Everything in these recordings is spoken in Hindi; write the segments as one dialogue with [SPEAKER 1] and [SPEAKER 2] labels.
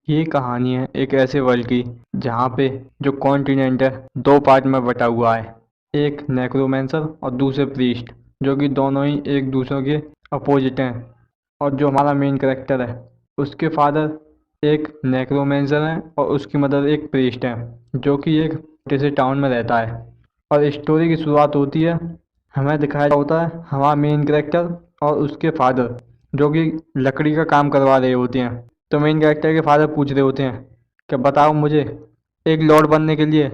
[SPEAKER 1] ये कहानी है एक ऐसे वर्ल्ड की जहाँ पे जो कॉन्टिनेंट है दो पार्ट में बटा हुआ है। एक नेक्रोमेंसर और दूसरे प्रीस्ट, जो कि दोनों ही एक दूसरे के अपोजिट हैं। और जो हमारा मेन कैरेक्टर है उसके फादर एक नेक्रोमेंसर हैं और उसकी मदर एक प्रीस्ट है, जो कि एक छोटे से टाउन में रहता है। और स्टोरी की शुरुआत होती है, हमें दिखाया होता है हमारा मेन कैरेक्टर और उसके फादर जो कि लकड़ी का काम करवा रहे होते हैं। तो मेन कैरेक्टर के फादर पूछ रहे होते हैं कि बताओ मुझे, एक लॉर्ड बनने के लिए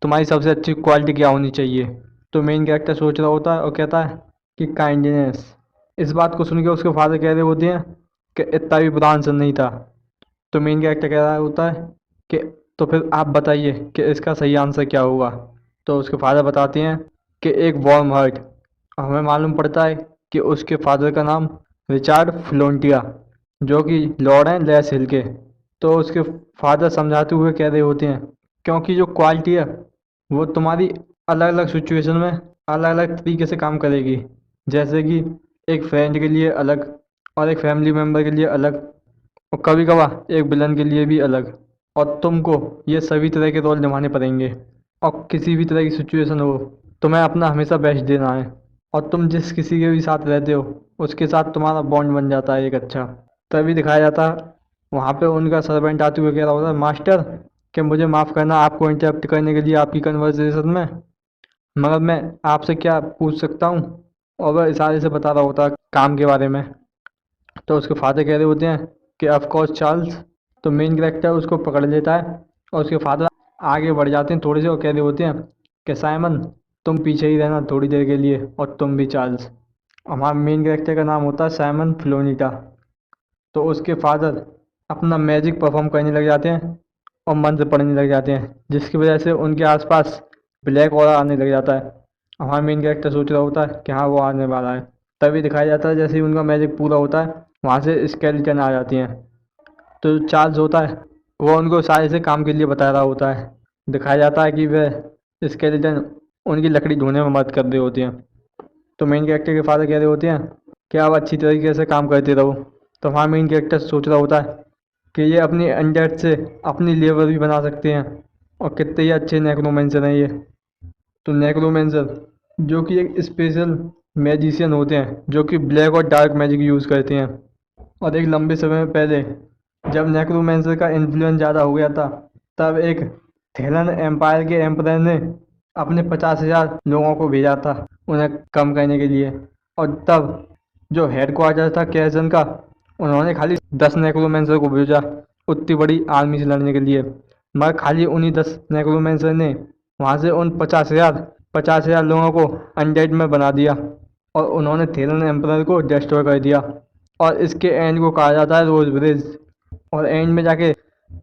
[SPEAKER 1] तुम्हारी सबसे अच्छी क्वालिटी क्या होनी चाहिए। तो मेन कैरेक्टर सोच रहा होता है और कहता है कि काइंडनेस। इस बात को सुन के उसके फादर कह रहे होते हैं कि इतना भी बुरा आंसर नहीं था। तो मेन कैरेक्टर कह रहा होता है कि तो फिर आप बताइए कि इसका सही आंसर क्या होगा। तो उसके फादर बताते हैं कि एक वार्म हार्ट। हमें मालूम पड़ता है कि उसके फादर का नाम रिचार्ड फ्लोंटिया, जो कि लॉर्ड हैं लेस हिल के। तो उसके फादर समझाते हुए कह रहे होते हैं क्योंकि जो क्वालिटी है वो तुम्हारी अलग अलग सिचुएशन में अलग अलग तरीके से काम करेगी। जैसे कि एक फ्रेंड के लिए अलग, और एक फैमिली मेम्बर के लिए अलग, और कभी कभार एक विलन के लिए भी अलग। और तुमको ये सभी तरह के रोल निभाने पड़ेंगे। और किसी भी तरह की सिचुएशन हो, तुम्हें अपना हमेशा बेस्ट देना है। और तुम जिस किसी के भी साथ रहते हो उसके साथ तुम्हारा बॉन्ड बन जाता है एक अच्छा। तभी दिखाया जाता है वहाँ पे उनका सर्वेंट आते हुए कह रहा होता है, मास्टर कि मुझे माफ़ करना आपको इंटरप्ट करने के लिए आपकी कन्वर्सेशन में, मगर मैं आपसे क्या पूछ सकता हूँ। और वह इशारे से बता रहा होता है काम के बारे में। तो उसके फादर कह रहे होते हैं कि ऑफ कोर्स चार्ल्स। तो मेन कैरेक्टर उसको पकड़ लेता है और उसके फादर आगे बढ़ जाते हैं थोड़े से और कह रहे होते हैं कि साइमन, तुम पीछे ही रहना थोड़ी देर के लिए, और तुम भी चार्ल्स। हमारा मेन कैरेक्टर का नाम होता है साइमन फ्लोनिटा। तो उसके फादर अपना मैजिक परफॉर्म करने लग जाते हैं और मंत्र पढ़ने लग जाते हैं, जिसकी वजह से उनके आसपास ब्लैक ऑरा आने लग जाता है। हमारा मेन कैरेक्टर सोच रहा होता है कि हाँ वो आने वाला है। तभी दिखाया जाता है जैसे ही उनका मैजिक पूरा होता है वहाँ से स्केलेटन आ जाती हैं। तो जो चार्ल्स होता है वो उनको सारे से काम के लिए बता रहा होता है। दिखाया जाता है कि वह स्केलेटन उनकी लकड़ी ढूंढने में मदद कर रहे होती हैं। तो मेन कैरेक्टर के फादर कह रहे होते हैं कि आप अच्छी तरीके से काम करते रहो। तो हमारा मेन कैरेक्टर सोच रहा होता है कि ये अपनी अंडर से अपनी लेबर भी बना सकते हैं, और कितने ही अच्छे नेक्रोमेंसर हैं ये। तो नेक्रोमेंसर जो कि एक स्पेशल मैजिशियन होते हैं जो कि ब्लैक और डार्क मैजिक यूज़ करते हैं। और एक लंबे समय पहले जब नेक्रोमेंसर का इन्फ्लुएंस ज़्यादा हो गया था, तब एक थेलन एम्पायर के एम्परर ने अपने 50,000 लोगों को भेजा था उन्हें कम करने के लिए। और तब जो हेड क्वार्टर था कैसन का, उन्होंने खाली 10 नेक्रोमेंसर को भेजा उतनी बड़ी आर्मी से लड़ने के लिए। मगर खाली उन्हीं 10 नेक्रोमेंसर ने वहाँ से उन 50,000 लोगों को अनडेड में बना दिया, और उन्होंने थेलन एम्परर को डिस्ट्रॉय कर दिया। और इसके एंड को कहा जाता है रोज ब्रिज। और एंड में जाके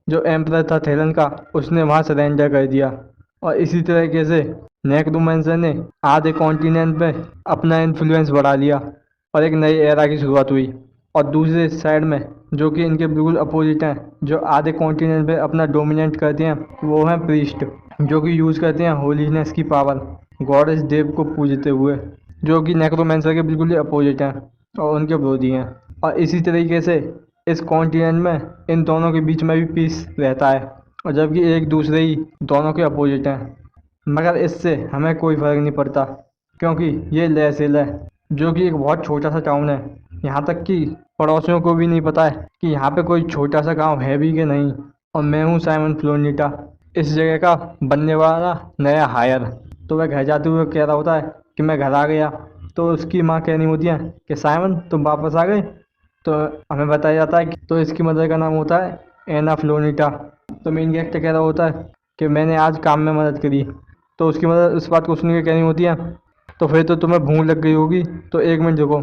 [SPEAKER 1] जो एम्परर था थेलन का, उसने वहाँ सरेंडर कर दिया। और इसी तरीके से नेक्रोमेंसर ने आधे कॉन्टिनेंट पे अपना इन्फ्लुएंस बढ़ा लिया और एक नई एरा की शुरुआत हुई। और दूसरे साइड में जो कि इनके बिल्कुल अपोजिट हैं, जो आधे कॉन्टिनेंट पे अपना डोमिनेट करते हैं, वो हैं प्रीस्ट, जो कि यूज़ करते हैं होलीनेस की पावर गॉडेस देव को पूजते हुए, जो कि नेक्रोमेंसर के बिल्कुल ही अपोजिट हैं और उनके विरोधी हैं। और इसी तरीके से इस कॉन्टिनेंट में इन दोनों के बीच में भी पीस रहता है, और जबकि एक दूसरे ही दोनों के अपोजिट हैं। मगर इससे हमें कोई फ़र्क नहीं पड़ता, क्योंकि ये लेसिल है जो कि एक बहुत छोटा सा टाउन है। यहाँ तक कि पड़ोसियों को भी नहीं पता है कि यहाँ पे कोई छोटा सा गांव है भी कि नहीं। और मैं हूँ साइमन फ्लोनिटा, इस जगह का बनने वाला नया हायर। तो वह घर जाते हुए कह रहा होता है कि मैं घर आ गया। तो उसकी माँ कहनी होती है कि साइमन तुम वापस आ गए। तो हमें बताया जाता है कि तो इसकी मदर का नाम होता है एना फ्लोनिटा। तो मेन कैरेक्टर कह रहा होता है कि मैंने आज काम में मदद करी। तो उसकी मदर इस बात को सुन के कहनी होती है तो फिर तो तुम्हें भूख लग गई होगी, तो 1 मिनट रुको।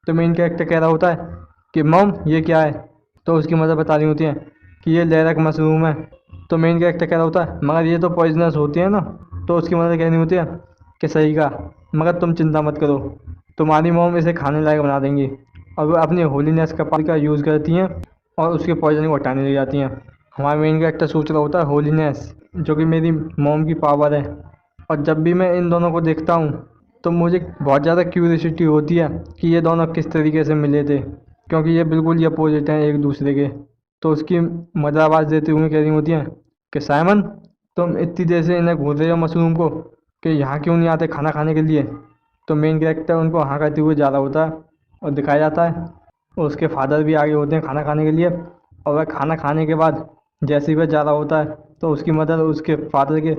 [SPEAKER 1] तो मेन कैरेक्टर कह रहा होता है कि मम ये क्या है। तो उसकी मदर बता रही होती है कि ये लेरक मशरूम है। तो मेन कैरेक्टर कह रहा होता है मगर ये तो पॉइजनस होती है ना। तो उसकी मदर कहनी होती है कि सही कहा, मगर तुम चिंता मत करो, तुम्हारी मॉम इसे खाने लायक बना देंगी। और वो अपनी होलीनेस का पावर का यूज़ करती हैं और उसके पॉइजन को हटाने लग जाती हैं। हमारा मेन कैरेक्टर सोच रहा होता है होलीनेस जो कि मेरी मॉम की पावर है। और जब भी मैं इन दोनों को देखता हूँ तो मुझे बहुत ज़्यादा क्यूरियोसिटी होती है कि ये दोनों किस तरीके से मिले थे, क्योंकि ये बिल्कुल ही अपोजिट हैं एक दूसरे के। तो उसकी मदर आवाज़ देते हुए कह रही होती हैं कि साइमन, तुम इतनी देर से इन्हें घूर रहे हो मशरूम को कि यहाँ क्यों नहीं आते खाना खाने के लिए। तो मेन कैरेक्टर उनको हाँ करते हुए जा रहा होता है और दिखाया जाता है, और उसके फादर भी आगे होते हैं खाना खाने के लिए। और वह खाना खाने के बाद जैसे ही वह जा रहा होता है तो उसकी मदर उसके फादर के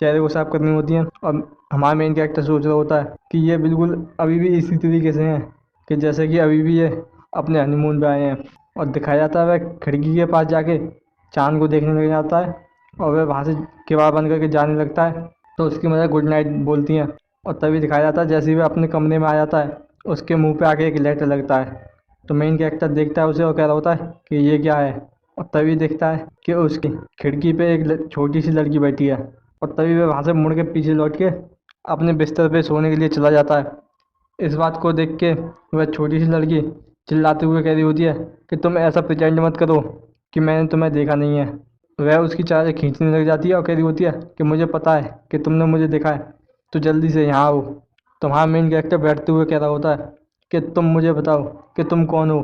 [SPEAKER 1] चेहरे को साफ करनी होती है, और हमारा मेन कैरेक्टर सोच रहा होता है कि ये बिल्कुल अभी भी इसी तरीके से हैं कि जैसे कि अभी भी ये अपने हनीमून पे आए हैं। और दिखाया जाता है वह खिड़की के पास जाके चांद को देखने लग जाता है, और वह वहाँ से किवाड़ बंद करके जाने लगता है। तो उसकी मदर गुड नाइट बोलती हैं, और तभी दिखाया जाता है जैसे ही वह अपने कमरे में आ जाता है उसके मुंह पे आके एक लेटर लगता है। तो मेन कैरेक्टर देखता है उसे और कह रहा होता है कि ये क्या है, और तभी देखता है कि उसकी खिड़की पे एक छोटी सी लड़की बैठी है, और तभी वह वहाँ से मुड़ के पीछे लौट के अपने बिस्तर पे सोने के लिए चला जाता है। इस बात को देख के वह छोटी सी लड़की चिल्लाते हुए कह रही होती है कि तुम ऐसा प्रिटेंड मत करो कि मैंने तुम्हें देखा नहीं है। वह उसकी चादर खींचने लग जाती है और कह रही होती है कि मुझे पता है कि तुमने मुझे देखा है, तो जल्दी से यहाँ आओ। तुम्हारा मेन कैरेक्टर बैठते हुए कह रहा होता है कि तुम मुझे बताओ कि तुम कौन हो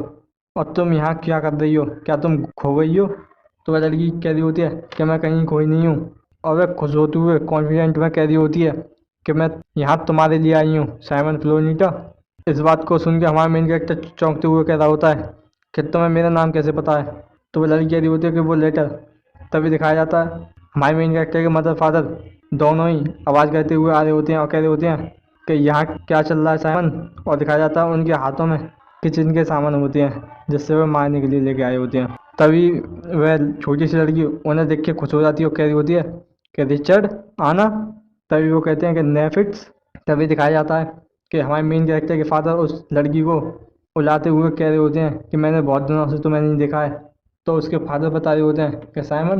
[SPEAKER 1] और तुम यहाँ क्या कर रही हो, क्या तुम खो गई हो। तो वह लड़की कह रही होती है कि मैं कहीं खोई नहीं हूँ, और वह खुश होते हुए कॉन्फिडेंट में कह रही होती है कि मैं यहाँ तुम्हारे लिए आई हूँ साइमन फ्लोनीटा। इस बात को सुन के हमारा मेन कैरेक्टर चौंकते हुए कह रहा होता है कि तुम्हें मेरा नाम कैसे पता है। तो वह लड़की कह रही होती है कि वो लेटर। तभी दिखाया जाता है हमारे मेन कैरेक्टर के मदर फादर दोनों ही आवाज़ करते हुए आ रहे होते हैं और कह रहे होते हैं कि यहाँ क्या चल रहा है साइमन। और दिखाया जाता है उनके हाथों में किचन के सामान होते हैं जिससे वह मारने के लिए लेके आए होते हैं। तभी वह छोटी सी लड़की उन्हें देख के खुश हो जाती है और कह रही होती है कि रिचर्ड आना। तभी वो कहते हैं कि नेफिट्स। तभी दिखाया जाता है कि हमारे मेन कैरेक्टर के फादर उस लड़की को उलाते हुए कह रहे होते हैं कि मैंने बहुत दिनों से तुम्हें नहीं देखा है। तो उसके फादर बता रहे होते हैं कि साइमन,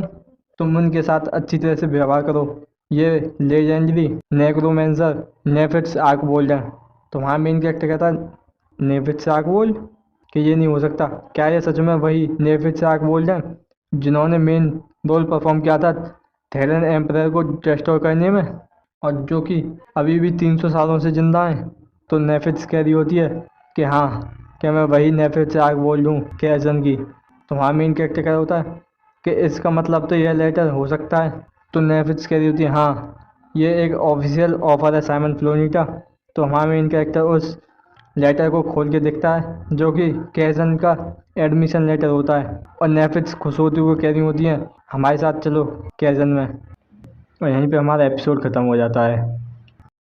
[SPEAKER 1] तुम उनके साथ अच्छी तरह से व्यवहार करो, ये लेजेंडरी नेक्रोमेंसर नेफिट्स आर्कवोल्ड है। तो वहाँ मेन कैरेक्टर कहता है नेफिट्स आर्कवोल्ड, कि ये नहीं हो सकता, क्या ये सच में वही नेफिट्स आर्कवोल्ड हैं जिन्होंने मेन रोल परफॉर्म किया था थेलन एम्परर को डिस्ट्रॉय करने में, और जो कि अभी भी 300 सालों से जिंदा हैं। तो नेफिट्स कह रही होती है कि हाँ, क्या मैं वही नेफिट्स आर्कवोल्ड हूँ कैजन की। तो वहाँ मेन कैरेक्टर क्या होता है कि इसका मतलब तो यह लेटर हो सकता है। तो नेफिट्स कह रही होती है हाँ, ये एक ऑफिशियल ऑफर है साइमन फ्लोनीटा। तो हमारा मेन कैरेक्टर उस लेटर को खोल के देखता है जो कि कैजन का एडमिशन लेटर होता है, और नेफिट्स खुश होती हुए कह रही होती हैं हमारे साथ चलो कैजन में। और यहीं पे हमारा एपिसोड ख़त्म हो जाता है।